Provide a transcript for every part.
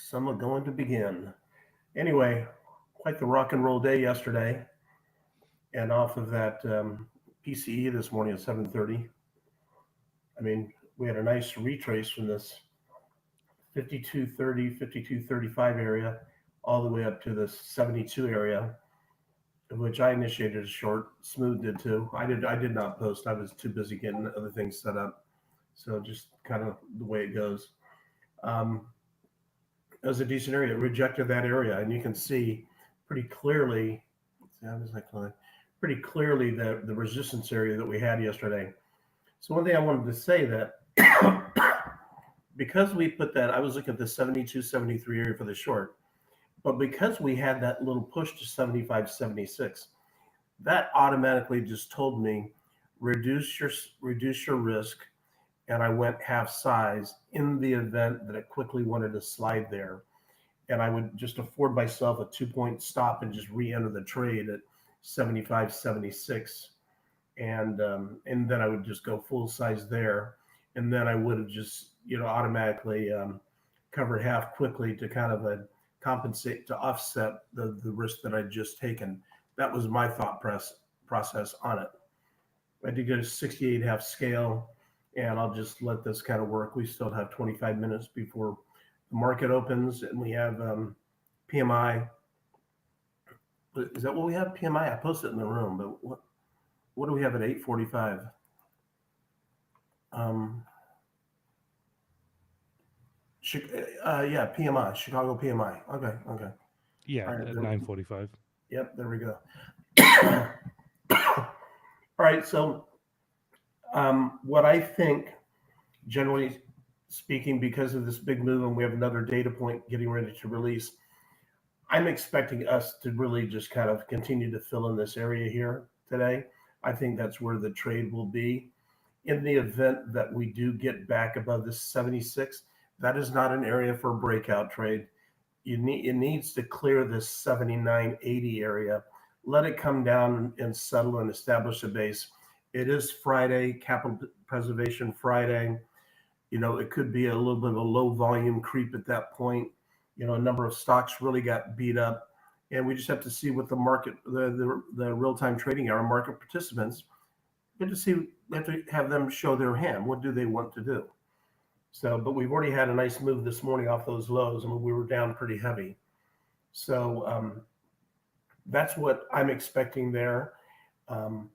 Some are going to begin. Anyway, quite the rock and roll day yesterday, and off of that PCE this morning at 7:30. I mean, we had a nice retrace from this 5230, 5235 area all the way up to the 72 area, of which I initiated a short. Smooth did too. I did not post. I was too busy getting other things set up. So just kind of the way it goes. Um, it was a decent area. It rejected that area, and you can see pretty clearly. How does that clearly? Pretty clearly the resistance area that we had yesterday. So one thing I wanted to say that because we put that, I was looking at the 72, 73 area for the short, but because we had that little push to 75, 76, that automatically just told me reduce your reduce your risk, and I went half size in the event that it quickly wanted to slide there. And I would just afford myself a 2 point stop and just re-enter the trade at 75, 76, and then I would just go full size there, and then I would have just automatically covered half quickly to kind of compensate to offset the risk that I'd just taken. That was my process on it. I did get a 68 half scale, and I'll just let this kind of work. We still have 25 minutes before the market opens, and we have PMI. Is that what we have? PMI? I posted it in the room, but what do we have at 8:45? Um, yeah, PMI, Chicago PMI. Okay, okay. Yeah, All right. at 9:45. Yep, there we go. All right. So, what I think, generally speaking, because of this big move, and we have another data point getting ready to release, I'm expecting us to really just kind of continue to fill in this area here today. I think that's where the trade will be. In the event that we do get back above this 76, that is not an area for a breakout trade. It needs to clear this 79.80 area, let it come down and settle and establish a base. It is Friday, Capital Preservation Friday. It could be a little bit of a low volume creep at that point. A number of stocks really got beat up, and we just have to see what the market, the real time trading hour market participants, we have to see. We have to have them show their hand. What do they want to do? So, but we've already had a nice move this morning off those lows, and we were down pretty heavy. So that's what I'm expecting there. Um,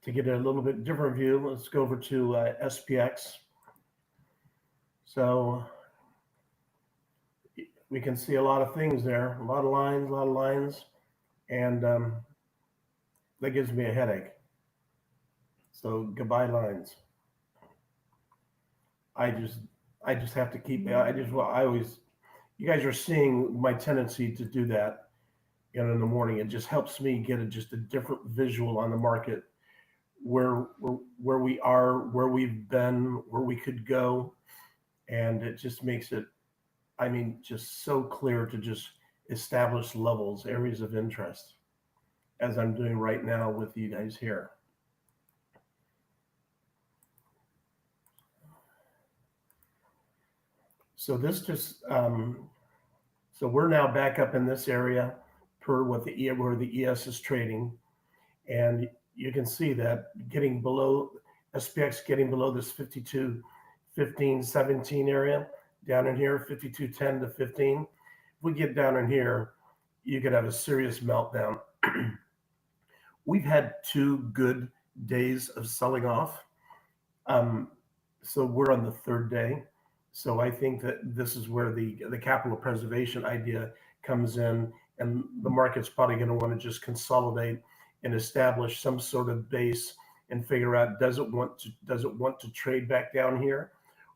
to get a little bit different view, let's go over to SPX. So we can see a lot of things there, a lot of lines, and that gives me a headache. So goodbye lines. I just I just have to keep. I always. You guys are seeing my tendency to do that. In the morning, it just helps me get just a different visual on the market, where we are, where we've been, where we could go, and it just makes it. I mean, just so clear to just establish levels, areas of interest, as I'm doing right now with you guys here. So this just so we're now back up in this area per where the ES is trading, and you can see that getting below SPX, getting below this 52, 15, 17 area down in here, 52.10 to 15. If we get down in here, you could have a serious meltdown. We've had 2 good days of selling off. Um, so we're on the third day. So I think that this is where the capital preservation idea comes in, and the market's probably going to want to just consolidate and establish some sort of base and figure out does it want to trade back down here,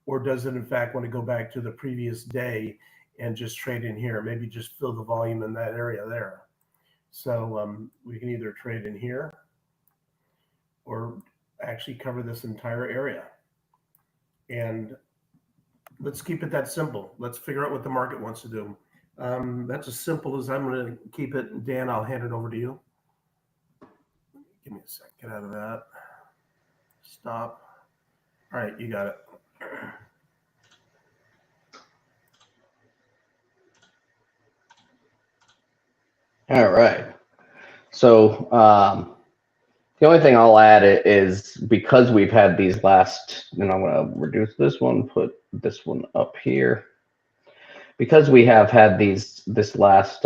or does it in fact want to go back to the previous day and just trade in here, maybe just fill the volume in that area there. So we can either trade in here or actually cover this entire area. And let's keep it that simple. Let's figure out what the market wants to do. That's as simple as I'm going to keep it. Dan, I'll hand it over to you. Give me a sec. Get out of that. Stop. All right, you got it. All right. So the only thing I'll add is because we've had these last, and I'm going to reduce this one, put this one up here. Because we have had this last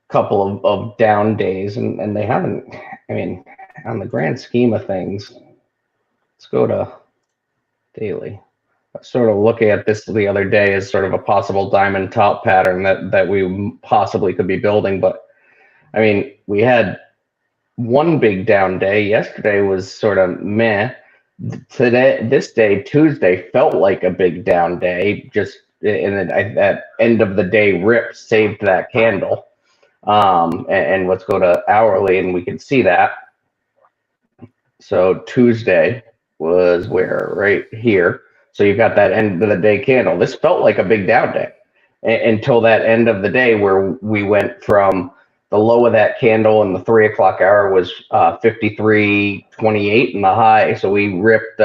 couple of down days, and they haven't, I mean, on the grand scheme of things, let's go to daily. I was sort of looking at this the other day as sort of a possible diamond top pattern that we possibly could be building. But I mean, we had one big down day. Yesterday was sort of meh. Today, this day, Tuesday, felt like a big down day. Just and then that end of the day rip saved that candle. And let's go to hourly, and we can see that. So Tuesday was where right here. So you've got that end of the day candle. This felt like a big down day until that end of the day where we went from the low of that candle in the 3 o'clock hour was 53.28 in the high. So we ripped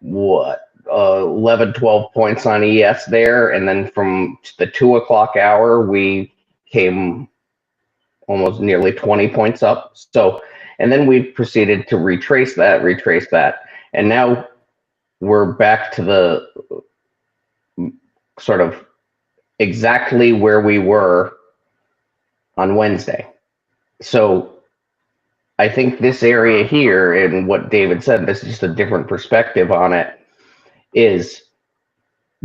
what 11, 12 points on ES there, and then from the 2 o'clock hour we came almost nearly 20 points up. So, and then we proceeded to retrace that, and now we're back to the sort of exactly where we were on Wednesday. So I think this area here, and what David said, this is just a different perspective on it, is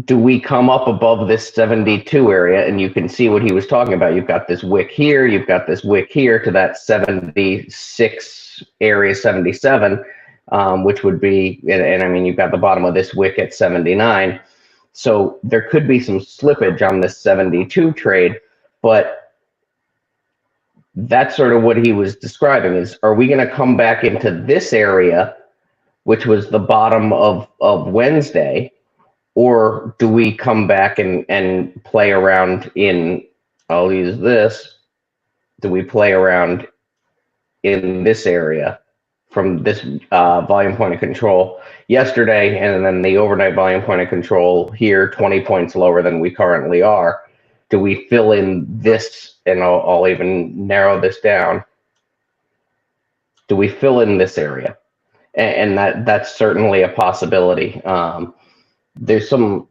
do we come up above this 72 area? And you can see what he was talking about. You've got this wick here, you've got this wick here to that 76 area, 77, which would be, and I mean, you've got the bottom of this wick at 79. So there could be some slippage on this 72 trade, but that's sort of what he was describing is, are we going to come back into this area, which was the bottom of Wednesday, or do we come back and play around in, I'll use this, do we play around in this area from this volume point of control yesterday, and then the overnight volume point of control here, 20 points lower than we currently are? Do we fill in this, and I'll even narrow this down, do we fill in this area? And that's certainly a possibility. There's some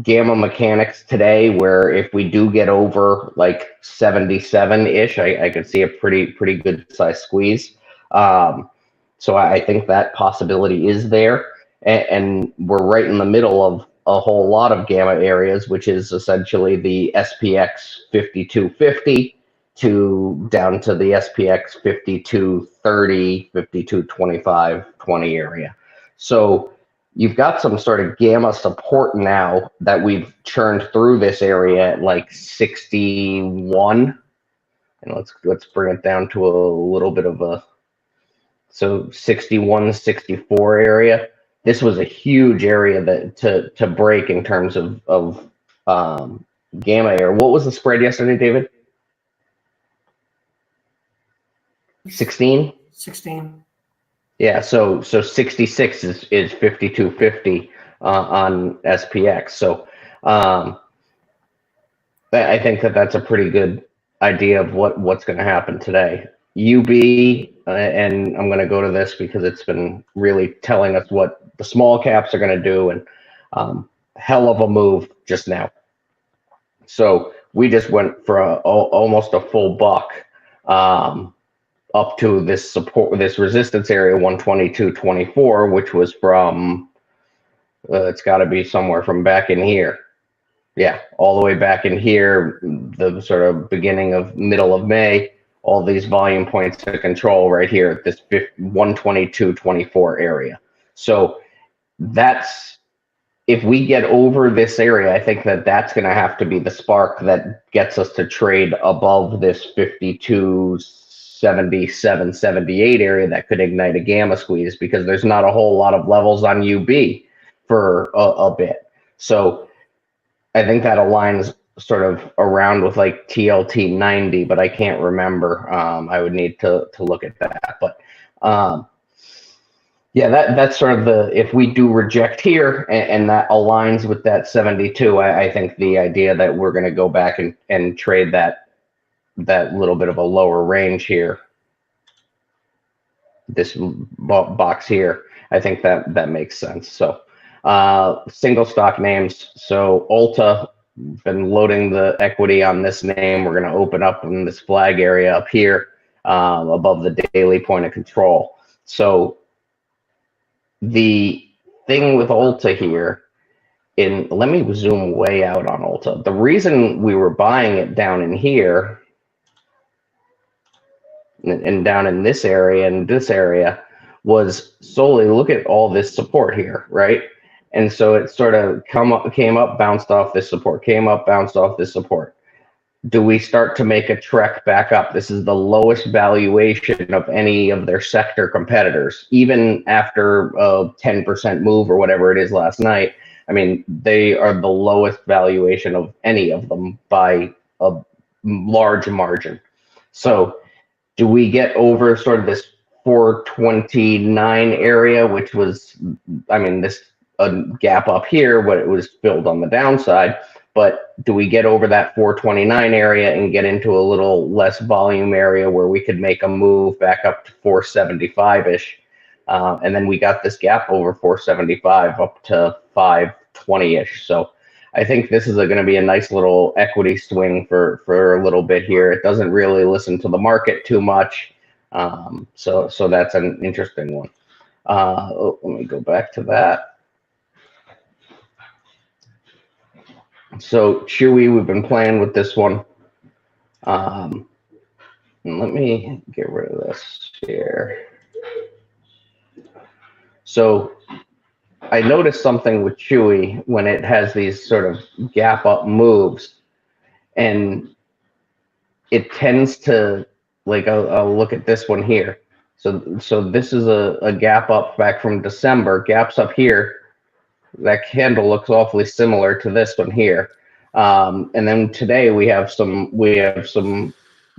gamma mechanics today where if we do get over like 77-ish, I could see a pretty good size squeeze. So I think that possibility is there, and we're right in the middle of a whole lot of gamma areas, which is essentially the SPX 5250 to down to the SPX 5230, 5225, 20 area. So you've got some sort of gamma support now that we've churned through this area at like 61. And let's bring it down to a little bit of a, so 61, 64 area. This was a huge area that to break in terms of gamma area. What was the spread yesterday, David? 16? 16. Yeah, so 66 is 5250 on SPX. So I think that's a pretty good idea of what's going to happen today. UB, and I'm going to go to this because it's been really telling us what the small caps are going to do, and hell of a move just now. So we just went for almost a full buck. Up to this support, this resistance area 122.24, which was from it's got to be somewhere from back in here. Yeah, all the way back in here, the sort of beginning of middle of May, all these volume points of control right here at this 122.24 area. So that's, if we get over this area, I think that's going to have to be the spark that gets us to trade above this 52.77, 78 area that could ignite a gamma squeeze, because there's not a whole lot of levels on UB for a bit. So I think that aligns sort of around with like TLT 90, but I can't remember. I would need to look at that. But Yeah, that's sort of the, if we do reject here and that aligns with that 72, I think the idea that we're going to go back and trade that little bit of a lower range here, this box here, I think that makes sense. So single stock names. So Ulta, been loading the equity on this name. We're going to open up in this flag area up here above the daily point of control. So the thing with Ulta here, in let me zoom way out on Ulta. The reason we were buying it down in here and down in this area and this area was solely look at all this support here, right? And so it sort of came up, bounced off this support, came up, bounced off this support. Do we start to make a trek back up? This is the lowest valuation of any of their sector competitors, even after a 10% move or whatever it is last night. I mean, they are the lowest valuation of any of them by a large margin. So do we get over sort of this 429 area, which was, I mean, this a gap up here, but it was filled on the downside. But do we get over that 429 area and get into a little less volume area where we could make a move back up to 475 ish? And then we got this gap over 475 up to 520 ish. So I think this is going to be a nice little equity swing for a little bit here. It doesn't really listen to the market too much. So that's an interesting one. Let me go back to that. So Chewy, we've been playing with this one. Let me get rid of this here. So I noticed something with Chewy when it has these sort of gap up moves, and it tends to, like, I'll look at this one here. So this is a gap up back from December, gaps up here. That candle looks awfully similar to this one here. And then today we have some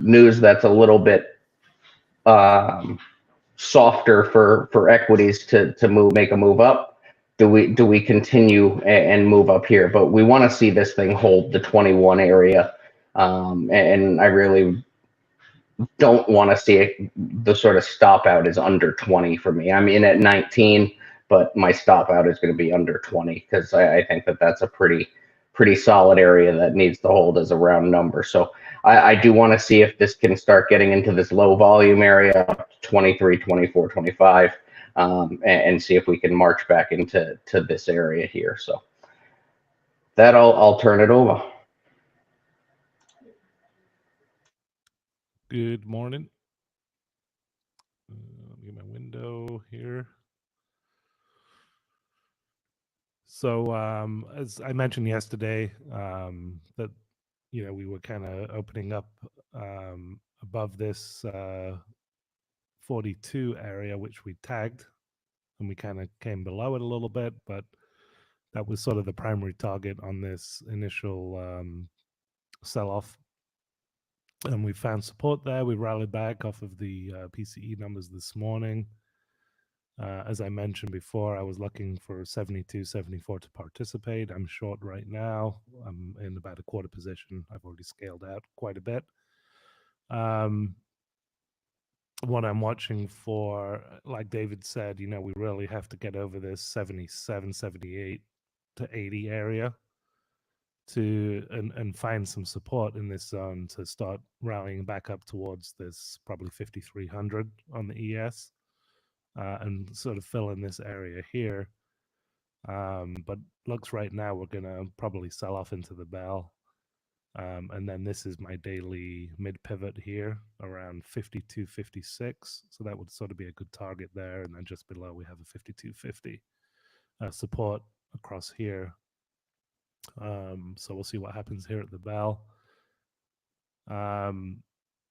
news that's a little bit softer for equities to make a move up. Do we continue and move up here? But we want to see this thing hold the 21 area, and I really don't want to see it. The sort of stop out is under 20 for me. I'm in at 19, but my stop out is going to be under 20 because I think that's a pretty solid area that needs to hold as a round number. So I do want to see if this can start getting into this low volume area, 23, 24, 25, and see if we can march back into this area here. So that I'll turn it over. Good morning. Let me get my window here. So, as I mentioned yesterday, that we were kind of opening up above this 42 area, which we tagged, and we kind of came below it a little bit, but that was sort of the primary target on this initial sell-off. And we found support there. We rallied back off of the PCE numbers this morning. As I mentioned before, I was looking for 72, 74 to participate. I'm short right now. I'm in about a quarter position. I've already scaled out quite a bit. What I'm watching for, like David said, we really have to get over this 77, 78 to 80 area and find some support in this zone to start rallying back up towards this probably 5,300 on the ES. And sort of fill in this area here. But looks right now we're going to probably sell off into the bell. And then this is my daily mid pivot here around 52.56. So that would sort of be a good target there. And then just below we have a 52.50 support across here. So we'll see what happens here at the bell.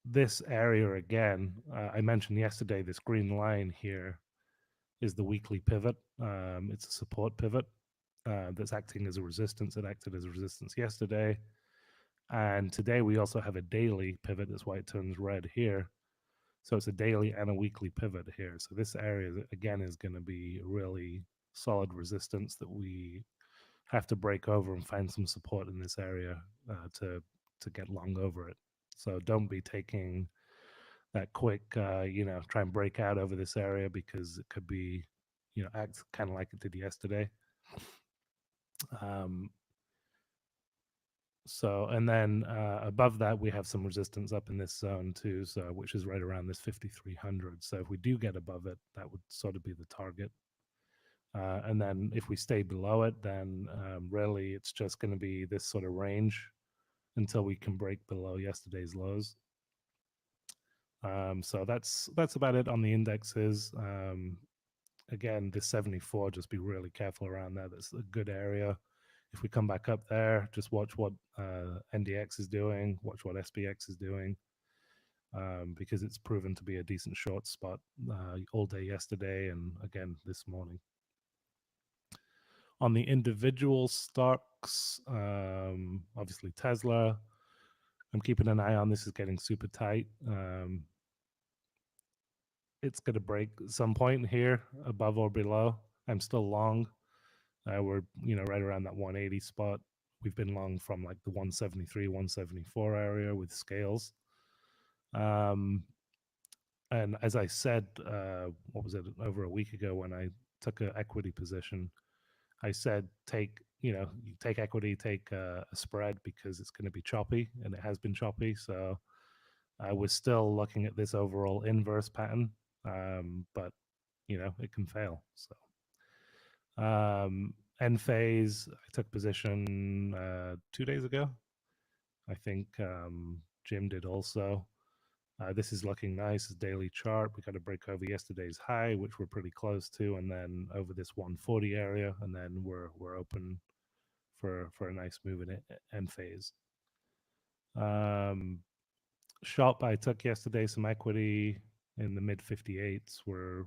This area again, I mentioned yesterday, this green line here is the weekly pivot. It's a support pivot that's acting as a resistance. It acted as a resistance yesterday. And today we also have a daily pivot. That's why it turns red here. So it's a daily and a weekly pivot here. So this area again is going to be really solid resistance that we have to break over and find some support in this area to get long over it. So don't be taking that quick, try and break out over this area, because it could be, act kind of like it did yesterday. Um, so, and then above that, we have some resistance up in this zone too, so which is right around this 5,300. So if we do get above it, that would sort of be the target. And then if we stay below it, then really it's just going to be this sort of range until we can break below yesterday's lows. So that's about it on the indexes. Again, this 74, just be really careful around that. That's a good area. If we come back up there, just watch what NDX is doing, watch what SPX is doing, because it's proven to be a decent short spot all day yesterday and again this morning. On the individual stocks, obviously Tesla, I'm keeping an eye on. This is getting super tight. It's going to break some point here above or below. I'm still long. We're right around that 180 spot. We've been long from like the 173, 174 area with scales. And as I said, what was it, over a week ago when I took an equity position, I said you take equity, take a spread, because it's going to be choppy, and it has been choppy. So I was still looking at this overall inverse pattern, but it can fail. So end phase, I took position 2 days ago. I think Jim did also. This is looking nice. It's daily chart. We got to break over yesterday's high, which we're pretty close to, and then over this 140 area, and then we're open for a nice move in end phase. Shop, I took yesterday some equity in the mid 58s. We're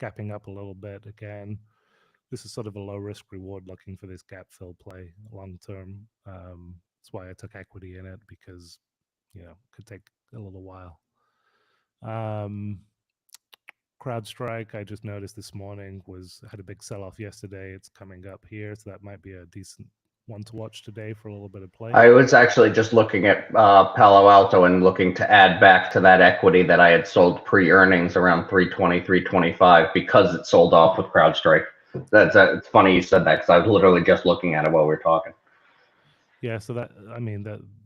gapping up a little bit again. This is sort of a low risk reward looking for this gap fill play long term. That's why I took equity in it, because it could take a little while. CrowdStrike, I just noticed this morning, had a big sell off yesterday. It's coming up here, so that might be a decent one to watch today for a little bit of play. I was actually just looking at Palo Alto and looking to add back to that equity that I had sold pre-earnings around 320, 325, because it sold off with CrowdStrike. It's funny you said that, because I was literally just looking at it while we were talking. Yeah, so that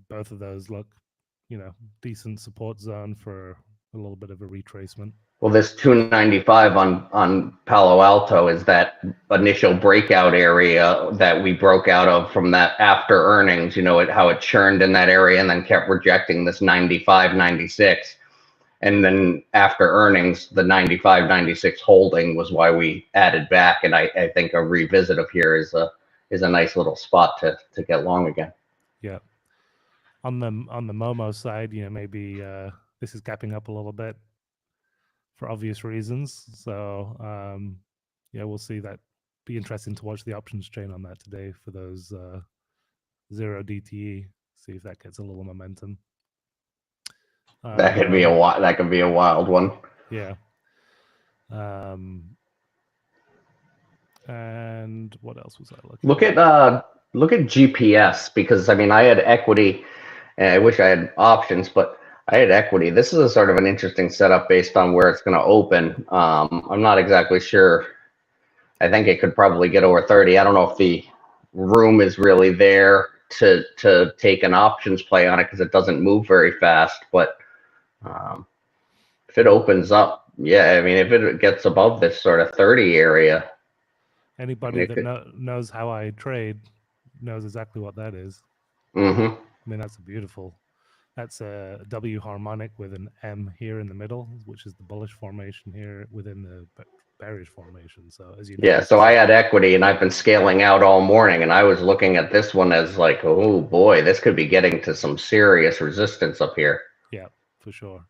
both of those look, decent support zone for a little bit of a retracement. Well, this 295 on Palo Alto is that initial breakout area that we broke out of from that after earnings, how it churned in that area and then kept rejecting this 95, 96. And then after earnings, the 95, 96 holding was why we added back. And I think a revisit of here is a nice little spot to get long again. Yeah. On the Momo side, maybe this is gapping up a little bit for obvious reasons. So we'll see. That be interesting to watch the options chain on that today for those 0 DTE. See if that gets a little momentum. That could be a wild one. Yeah. And what else was I looking? Look at GPS, because I had equity, and I wish I had options, but I had equity. This is a sort of an interesting setup based on where it's going to open. I'm not exactly sure. I think it could probably get over 30. I don't know if the room is really there to take an options play on it, because it doesn't move very fast. But if it opens up, yeah, if it gets above this sort of 30 area. Anybody that knows how I trade knows exactly what that is. Mm-hmm. That's that's a W harmonic with an M here in the middle, which is the bullish formation here within the bearish formation. So as you know, yeah, so I had equity and I've been scaling out all morning, and I was looking at this one as like, oh boy, this could be getting to some serious resistance up here. Yeah, for sure.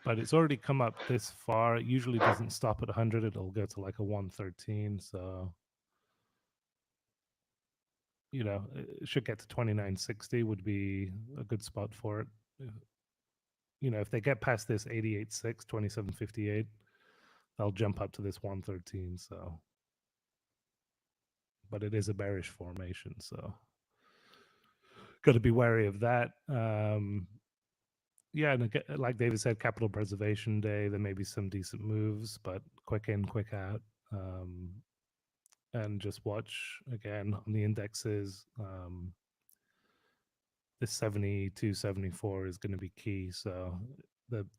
But it's already come up this far. It usually doesn't stop at 100. It'll go to like a 113. So, it should get to 2960 would be a good spot for it. if they get past this 88.6, 27.58, they'll jump up to this 113. So, but it is a bearish formation, so got to be wary of that. Yeah, and like David said, capital preservation day. There may be some decent moves, but quick in, quick out. And just watch again on the indexes. This 72, 74 is going to be key. So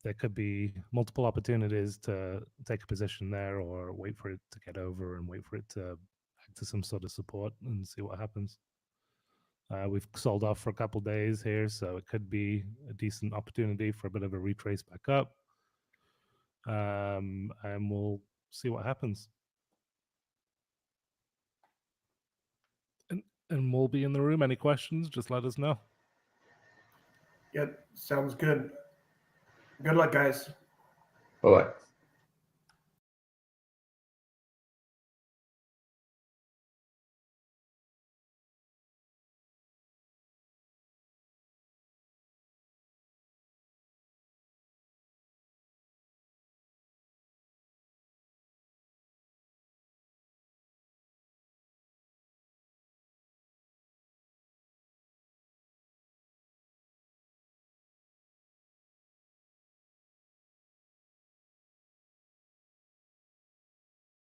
there could be multiple opportunities to take a position there, or wait for it to get over and wait for it to act to some sort of support and see what happens. We've sold off for a couple days here, so it could be a decent opportunity for a bit of a retrace back up. And we'll see what happens. And we'll be in the room. Any questions, just let us know. Yep, sounds good. Good luck, guys. Bye.